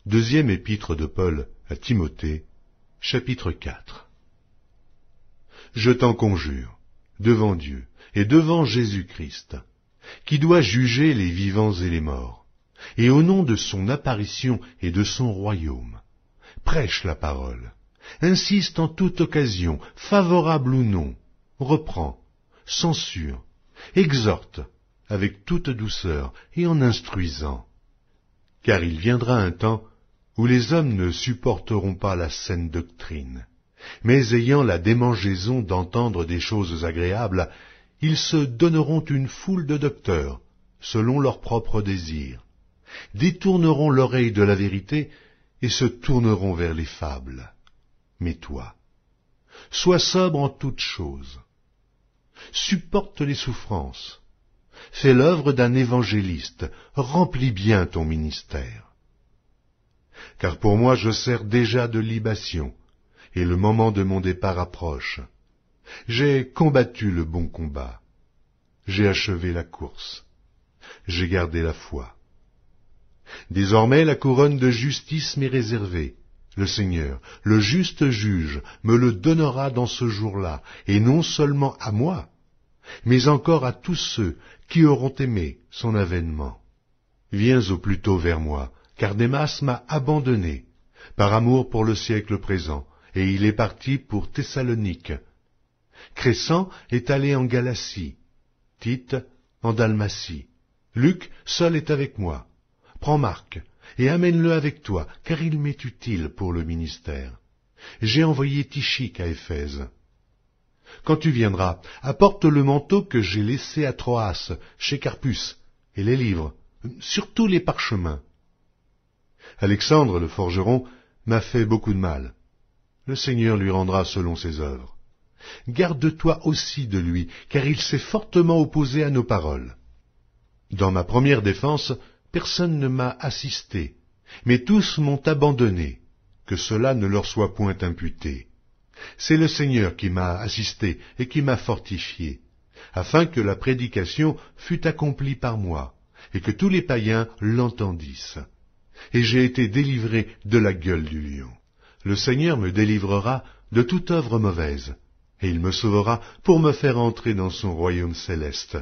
Deuxième épître de Paul à Timothée, chapitre 4. Je t'en conjure, devant Dieu et devant Jésus-Christ, qui doit juger les vivants et les morts, et au nom de son apparition et de son royaume, prêche la parole, insiste en toute occasion, favorable ou non, reprend, censure, exhorte, avec toute douceur et en instruisant. Car il viendra un temps où les hommes ne supporteront pas la saine doctrine, mais ayant la démangeaison d'entendre des choses agréables, ils se donneront une foule de docteurs, selon leurs propres désirs, détourneront l'oreille de la vérité et se tourneront vers les fables. Mais toi, sois sobre en toutes choses, supporte les souffrances, fais l'œuvre d'un évangéliste, remplis bien ton ministère. Car pour moi je sers déjà de libation, et le moment de mon départ approche. J'ai combattu le bon combat, j'ai achevé la course, j'ai gardé la foi. Désormais la couronne de justice m'est réservée. Le Seigneur, le juste juge, me le donnera dans ce jour-là, et non seulement à moi, mais encore à tous ceux qui auront aimé son avènement. Viens au plus tôt vers moi, car Démas m'a abandonné, par amour pour le siècle présent, et il est parti pour Thessalonique. Crescens est allé en Galatie, Tite en Dalmatie. Luc seul est avec moi. Prends Marc, et amène-le avec toi, car il m'est utile pour le ministère. J'ai envoyé Tychique à Éphèse. Quand tu viendras, apporte le manteau que j'ai laissé à Troas, chez Carpus, et les livres, surtout les parchemins. Alexandre, le forgeron, m'a fait beaucoup de mal. Le Seigneur lui rendra selon ses œuvres. Garde-toi aussi de lui, car il s'est fortement opposé à nos paroles. Dans ma première défense, personne ne m'a assisté, mais tous m'ont abandonné, que cela ne leur soit point imputé. C'est le Seigneur qui m'a assisté et qui m'a fortifié, afin que la prédication fût accomplie par moi, et que tous les païens l'entendissent. Et j'ai été délivré de la gueule du lion. Le Seigneur me délivrera de toute œuvre mauvaise, et il me sauvera pour me faire entrer dans son royaume céleste.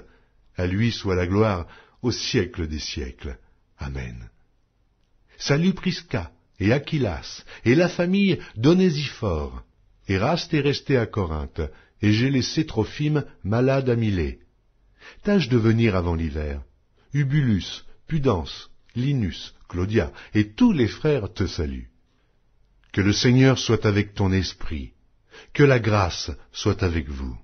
À lui soit la gloire au siècle des siècles. Amen. Salut Prisca et Aquilas et la famille d'Onésiphore. Éraste est resté à Corinthe, et j'ai laissé Trophime malade à Milet. Tâche de venir avant l'hiver. Ubulus, Pudence, Linus, Claudia et tous les frères te saluent. Que le Seigneur soit avec ton esprit, que la grâce soit avec vous.